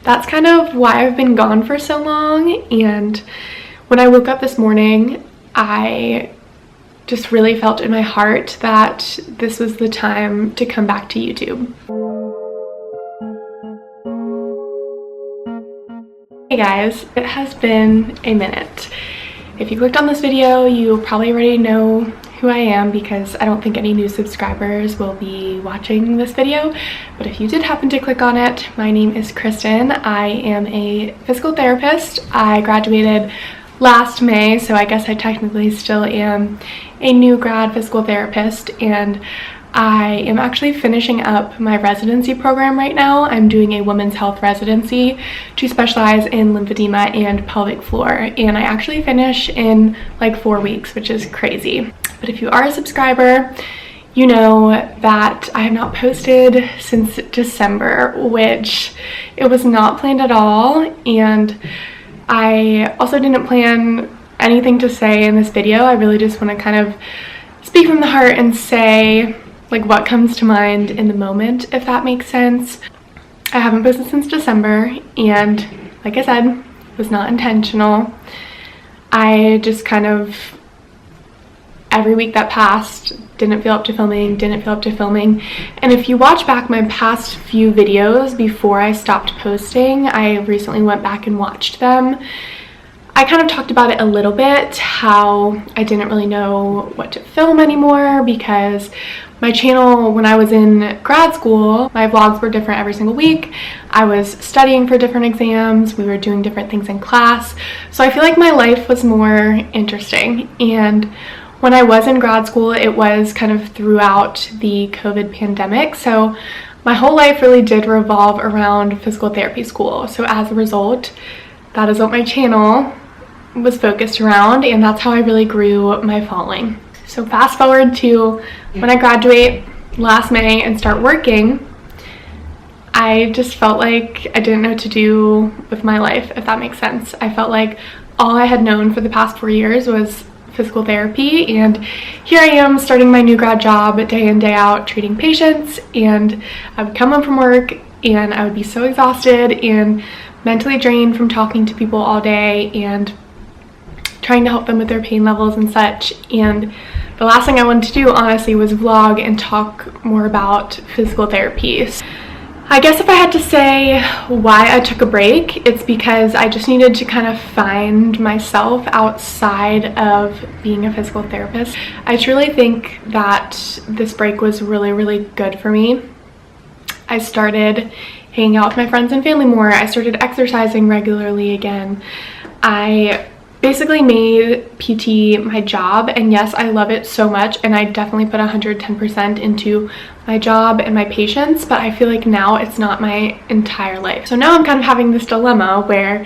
that's kind of why I've been gone for so long. And when I woke up this morning, I just really felt in my heart that this was the time to come back to YouTube. Hey guys, it has been a minute. If you clicked on this video, you probably already know who I am because I don't think any new subscribers will be watching this video. But if you did happen to click on it, my name is Kristen. I am a physical therapist. I graduated last May, so I guess I technically still am a new grad physical therapist, and I am actually finishing up my residency program right now. I'm doing a women's health residency to specialize in lymphedema and pelvic floor, and I actually finish in like 4 weeks, which is crazy. But if you are a subscriber, you know that I have not posted since December, which it was not planned at all, and I also didn't plan anything to say in this video. I really just want to kind of speak from the heart and say like what comes to mind in the moment, if that makes sense. I haven't posted since December, and like I said, it was not intentional. I just kind of, every week that passed, didn't feel up to filming. And if you watch back my past few videos before I stopped posting, I recently went back and watched them. I kind of talked about it a little bit, how I didn't really know what to film anymore because my channel, when I was in grad school, my vlogs were different every single week. I was studying for different exams. We were doing different things in class. So I feel like my life was more interesting. And when I was in grad school, it was kind of throughout the COVID pandemic. So my whole life really did revolve around physical therapy school. So as a result, that is what my channel was focused around, and that's how I really grew my following. So fast forward to when I graduate last May and start working, I just felt like I didn't know what to do with my life, if that makes sense. I felt like all I had known for the past 4 years was physical therapy, and here I am starting my new grad job day in, day out, treating patients, and I would come home from work and I would be so exhausted and mentally drained from talking to people all day and trying to help them with their pain levels and such. And the last thing I wanted to do, honestly, was vlog and talk more about physical therapy. I guess if I had to say why I took a break, it's because I just needed to kind of find myself outside of being a physical therapist. I truly think that this break was really, really good for me. I started hanging out with my friends and family more. I started exercising regularly again. I basically made PT my job, and yes, I love it so much, and I definitely put 110% into my job and my patients, but I feel like now it's not my entire life. So now I'm kind of having this dilemma where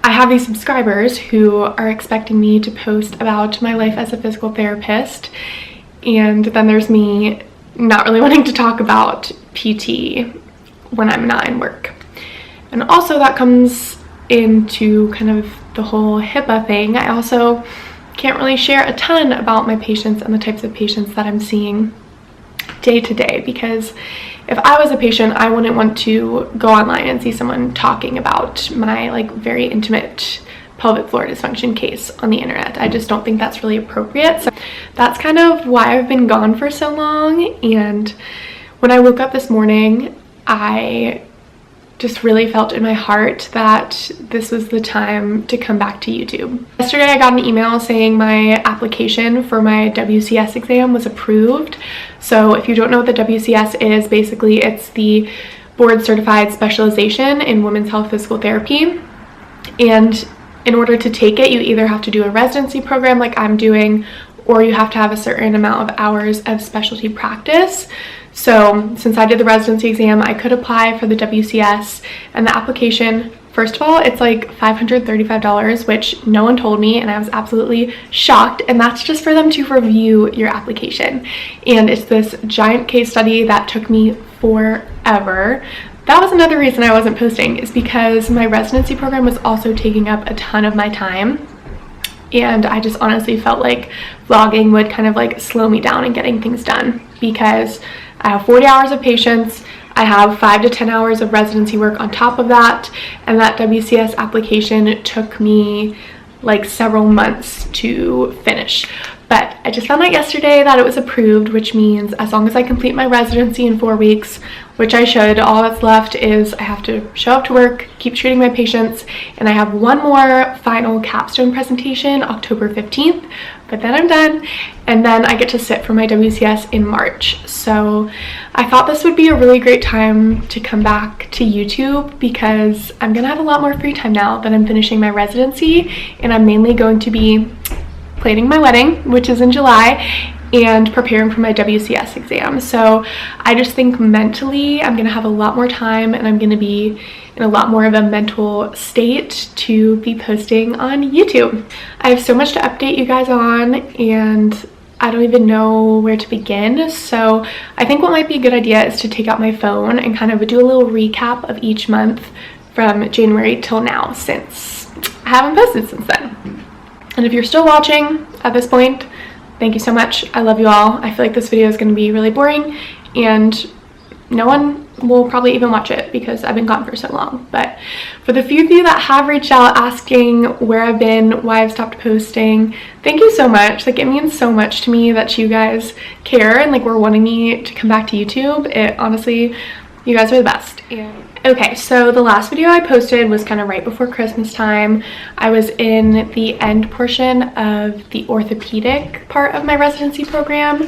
I have these subscribers who are expecting me to post about my life as a physical therapist, and then there's me not really wanting to talk about PT when I'm not in work. And also that comes into kind of the whole HIPAA thing. I also can't really share a ton about my patients and the types of patients that I'm seeing day to day, because if I was a patient, I wouldn't want to go online and see someone talking about my like very intimate pelvic floor dysfunction case on the internet. I just don't think that's really appropriate. So that's kind of why I've been gone for so long. And when I woke up this morning, I just really felt in my heart that this was the time to come back to YouTube. Yesterday I got an email saying my application for my WCS exam was approved. So if you don't know what the WCS is, basically it's the board certified specialization in women's health physical therapy. And in order to take it, you either have to do a residency program like I'm doing, or you have to have a certain amount of hours of specialty practice. So since I did the residency exam, I could apply for the WCS, and the application, first of all, it's like $535, which no one told me, and I was absolutely shocked. And that's just for them to review your application. And it's this giant case study that took me forever. That was another reason I wasn't posting, is because my residency program was also taking up a ton of my time. And I just honestly felt like vlogging would kind of like slow me down in getting things done, because I have 40 hours of patients. I have 5 to 10 hours of residency work on top of that, and that WCS application took me like several months to finish. But I just found out yesterday that it was approved, which means as long as I complete my residency in 4 weeks, which I should, all that's left is I have to show up to work, keep treating my patients, and I have one more final capstone presentation October 15th, but then I'm done, and then I get to sit for my WCS in March. So I thought this would be a really great time to come back to YouTube because I'm gonna have a lot more free time now that I'm finishing my residency, and I'm mainly going to be planning my wedding, which is in July, and preparing for my WCS exam. So I just think mentally I'm gonna have a lot more time, and I'm gonna be in a lot more of a mental state to be posting on YouTube. I have so much to update you guys on, and I don't even know where to begin. So I think what might be a good idea is to take out my phone and kind of do a little recap of each month from January till now, since I haven't posted since then. And if you're still watching at this point, thank you so much. I love you all. I feel like this video is going to be really boring, and no one will probably even watch it because I've been gone for so long. But for the few of you that have reached out asking where I've been, why I've stopped posting, thank you so much. Like, it means so much to me that you guys care and like were wanting me to come back to YouTube. It honestly, you guys are the best. And okay, so the last video I posted was kind of right before Christmas time. I was in the end portion of the orthopedic part of my residency program.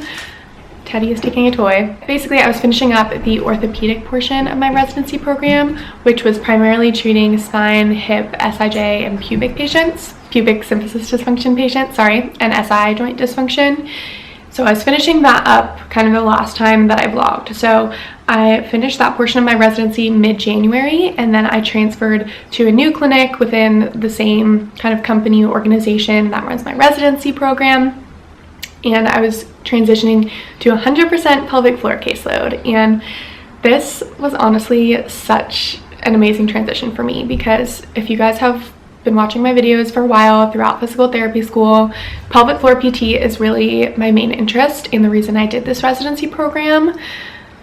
Teddy is taking a toy. Basically, I was finishing up the orthopedic portion of my residency program, which was primarily treating spine, hip, SIJ, and pubic patients. Pubic symphysis dysfunction patients, sorry, and SI joint dysfunction. So I was finishing that up kind of the last time that I vlogged. So I finished that portion of my residency mid-January, and then I transferred to a new clinic within the same kind of company organization that runs my residency program. And I was transitioning to 100% pelvic floor caseload. And this was honestly such an amazing transition for me, because if you guys have been watching my videos for a while throughout physical therapy school, pelvic floor PT is really my main interest and the reason I did this residency program.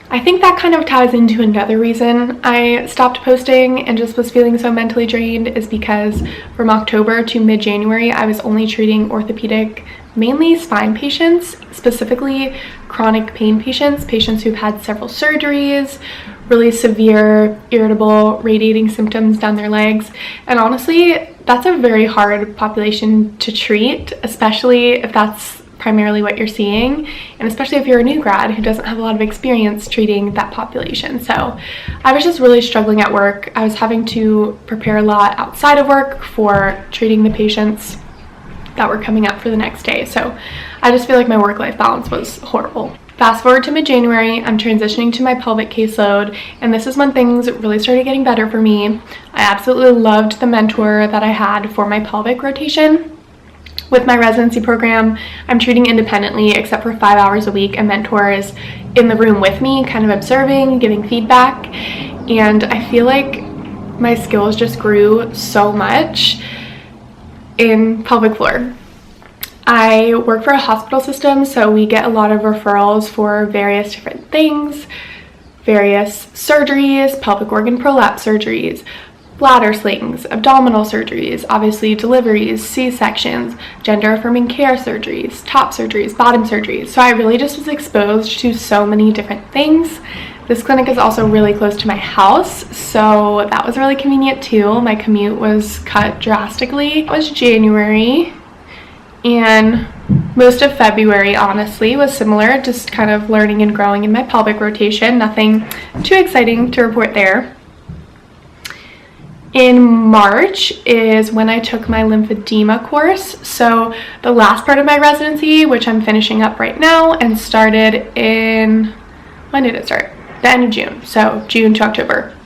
I think that kind of ties into another reason I stopped posting and just was feeling so mentally drained, is because from October to mid-January I was only treating orthopedic, mainly spine patients, specifically chronic pain patients, patients who've had several surgeries, really severe, irritable, radiating symptoms down their legs. And honestly, that's a very hard population to treat, especially if that's primarily what you're seeing, and especially if you're a new grad who doesn't have a lot of experience treating that population. So I was just really struggling at work. I was having to prepare a lot outside of work for treating the patients that were coming up for the next day. So I just feel like my work-life balance was horrible. Fast forward to mid-January, I'm transitioning to my pelvic caseload, and this is when things really started getting better for me. I absolutely loved the mentor that I had for my pelvic rotation. With my residency program, I'm treating independently except for 5 hours a week. A mentor is in the room with me, kind of observing, giving feedback, and I feel like my skills just grew so much in pelvic floor. I work for a hospital system, so we get a lot of referrals for various different things, various surgeries, pelvic organ prolapse surgeries, bladder slings, abdominal surgeries, obviously deliveries, C-sections, gender-affirming care surgeries, top surgeries, bottom surgeries. So I really just was exposed to so many different things. This clinic is also really close to my house, so that was really convenient too. My commute was cut drastically. It was January, and most of February honestly was similar, just kind of learning and growing in my pelvic rotation. Nothing too exciting to report there. In March is when I took my lymphedema course. So the last part of my residency, which I'm finishing up right now, and started in, when did it start? The end of June. So June to October,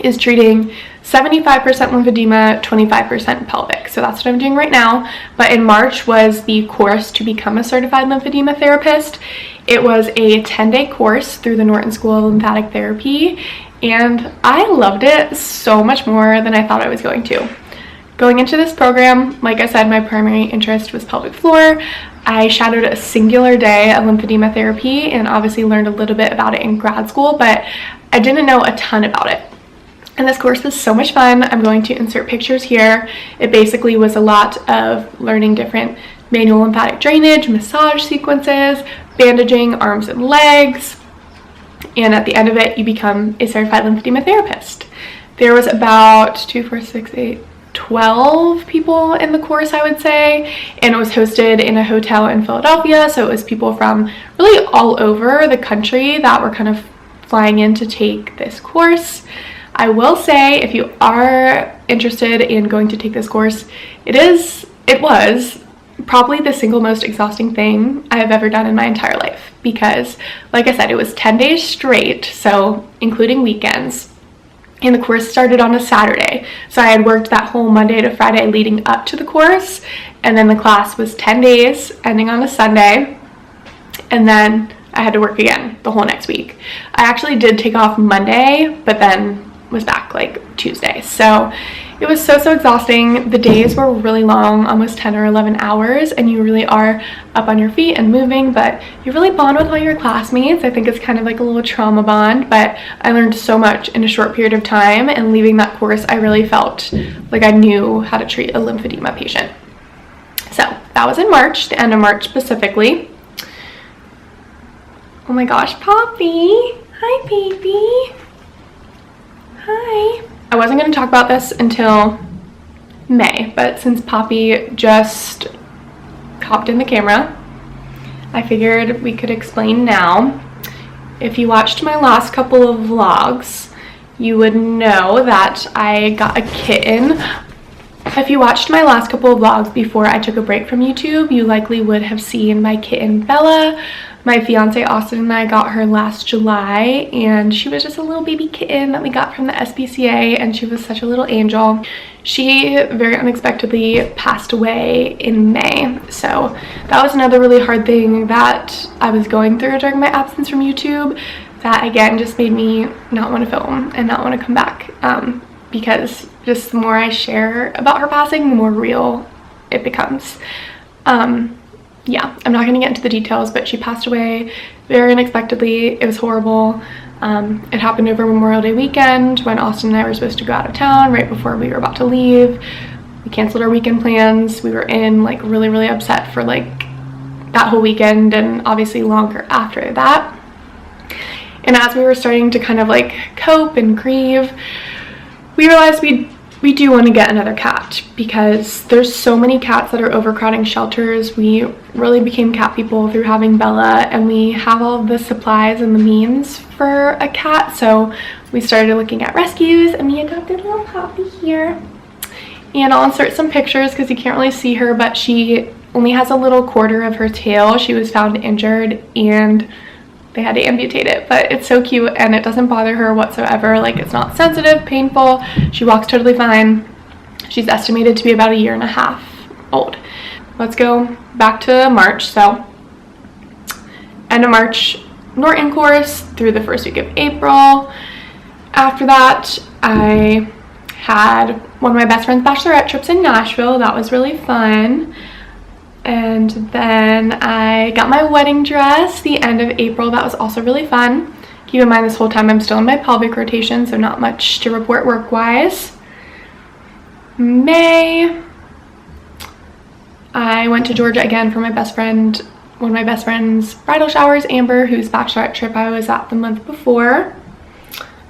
is treating 75% lymphedema, 25% pelvic. So that's what I'm doing right now. But in March was the course to become a certified lymphedema therapist. It was a 10-day course through the Norton School of Lymphatic Therapy, and I loved it so much more than I thought I was going to. Going into this program, like I said, my primary interest was pelvic floor. I shadowed a singular day of lymphedema therapy and obviously learned a little bit about it in grad school, but I didn't know a ton about it. And this course was so much fun. I'm going to insert pictures here. It basically was a lot of learning different manual lymphatic drainage, massage sequences, bandaging arms and legs, and at the end of it, you become a certified lymphedema therapist. There was about 12 people in the course, I would say, and it was hosted in a hotel in Philadelphia, so it was people from really all over the country that were kind of flying in to take this course. I will say, if you are interested in going to take this course, it was probably the single most exhausting thing I have ever done in my entire life, because like I said, it was 10 days straight, so including weekends. And the course started on a Saturday. So I had worked that whole Monday to Friday leading up to the course. And then the class was 10 days, ending on a Sunday. And then I had to work again the whole next week. I actually did take off Monday, but then was back like Tuesday. So it was so exhausting. The days were really long, almost 10 or 11 hours, and you really are up on your feet and moving, but you really bond with all your classmates. I think it's kind of like a little trauma bond, but I learned so much in a short period of time, and leaving that course, I really felt like I knew how to treat a lymphedema patient. So that was in March, the end of March specifically. Oh my gosh, Poppy. Hi, baby. Hi. I wasn't going to talk about this until May, but since Poppy just hopped in the camera, I figured we could explain now. If you watched my last couple of vlogs, you would know that I got a kitten. If you watched my last couple of vlogs before I took a break from YouTube, you likely would have seen my kitten Bella. My fiance Austin and I got her last July, and she was just a little baby kitten that we got from the SPCA, and she was such a little angel. She very unexpectedly passed away in May, so that was another really hard thing that I was going through during my absence from YouTube, that again just made me not want to film and not want to come back, because just the more I share about her passing, the more real it becomes. Yeah, I'm not going to get into the details, but she passed away very unexpectedly. It was horrible. It happened over Memorial Day weekend when Austin and I were supposed to go out of town right before we were about to leave. We canceled our weekend plans. We were in like really upset for like that whole weekend, and obviously longer after that. And as we were starting to kind of like cope and grieve, we realized we do want to get another cat, because there's so many cats that are overcrowding shelters. We really became cat people through having Bella, and we have all of the supplies and the means for a cat, so we started looking at rescues, and we adopted little Poppy here. And I'll insert some pictures because you can't really see her, but she only has a little quarter of her tail. She was found injured and they had to amputate it, but it's so cute and it doesn't bother her whatsoever. Like, it's not sensitive, painful. She walks totally fine. She's estimated to be about 1.5 years old. Let's go back to March. So end of March, Norton course through the first week of April. After that, I had one of my best friend's bachelorette trips in Nashville. That was really fun. And then I got my wedding dress the end of April. That was also really fun. Keep in mind, this whole time I'm still in my pelvic rotation, so not much to report work-wise. May, I went to Georgia again for my best friend, one of my best friend's bridal showers, Amber, whose bachelorette trip I was at the month before.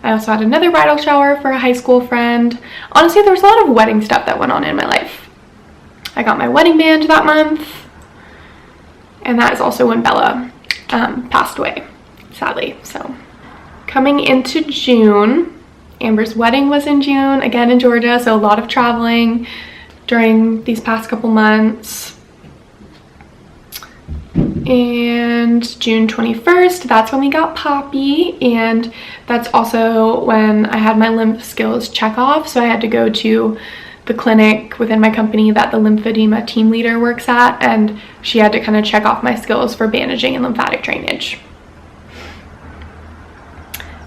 I also had another bridal shower for a high school friend. Honestly, there was a lot of wedding stuff that went on in my life. I got my wedding band that month, and that is also when Bella passed away, sadly. So coming into June, Amber's wedding was in June, again in Georgia, so a lot of traveling during these past couple months. And June 21st, that's when we got Poppy, and that's also when I had my lymph skills check off, so I had to go to the clinic within my company that the lymphedema team leader works at, and she had to kind of check off my skills for bandaging and lymphatic drainage.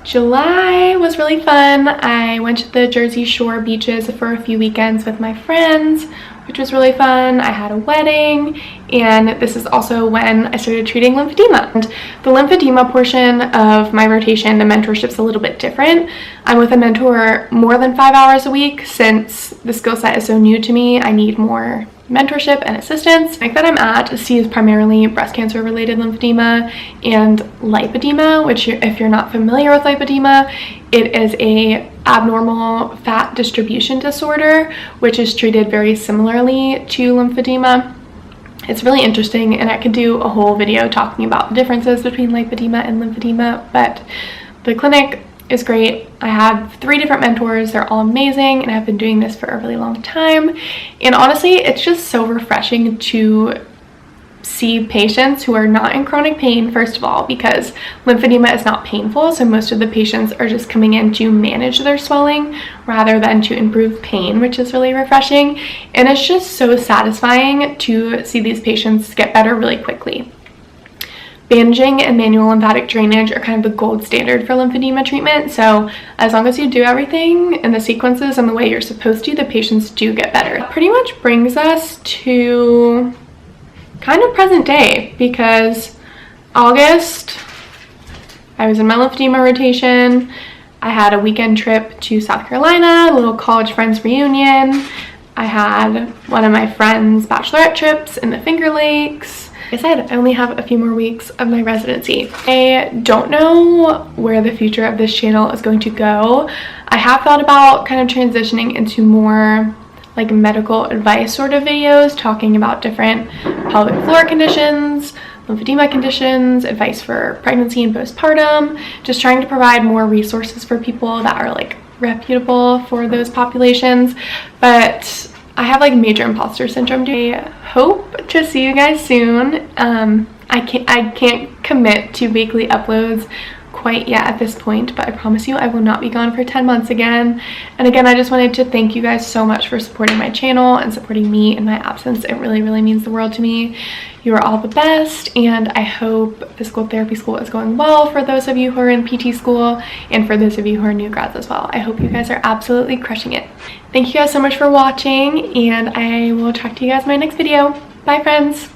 July was really fun. I went to the Jersey Shore beaches for a few weekends with my friends, which was really fun. I had a wedding, and this is also when I started treating lymphedema. And the lymphedema portion of my rotation, the mentorship's a little bit different. I'm with a mentor more than 5 hours a week. Since the skill set is so new to me, I need more mentorship and assistance. The clinic that I'm at sees primarily breast cancer related lymphedema and lipedema, which if you're not familiar with lipedema, it is a abnormal fat distribution disorder, which is treated very similarly to lymphedema. It's really interesting, and I could do a whole video talking about the differences between lipedema and lymphedema, but the clinic is great. I have 3 different mentors. They're all amazing, and I've been doing this for a really long time. And honestly, it's just so refreshing to see patients who are not in chronic pain, first of all, because lymphedema is not painful, so most of the patients are just coming in to manage their swelling rather than to improve pain, which is really refreshing. And it's just so satisfying to see these patients get better really quickly. Bandaging and manual lymphatic drainage are kind of the gold standard for lymphedema treatment, so as long as you do everything in the sequences and the way you're supposed to, the patients do get better. It pretty much brings us to kind of present day, because August, I was in my lymphedema rotation. I had a weekend trip to South Carolina, a little college friends reunion. I had one of my friends' bachelorette trips in the Finger Lakes. Like I said, I only have a few more weeks of my residency. I don't know where the future of this channel is going to go. I have thought about kind of transitioning into more like medical advice sort of videos, talking about different pelvic floor conditions, lymphedema conditions, advice for pregnancy and postpartum, just trying to provide more resources for people that are like reputable for those populations. But I have like major imposter syndrome. I hope to see you guys soon. I can't commit to weekly uploads quite yet at this point, but I promise you I will not be gone for 10 months again. And again, I just wanted to thank you guys so much for supporting my channel and supporting me in my absence. It really, really means the world to me. You are all the best, and I hope physical therapy school is going well for those of you who are in PT school and for those of you who are new grads as well. I hope you guys are absolutely crushing it. Thank you guys so much for watching, and I will talk to you guys in my next video. Bye, friends.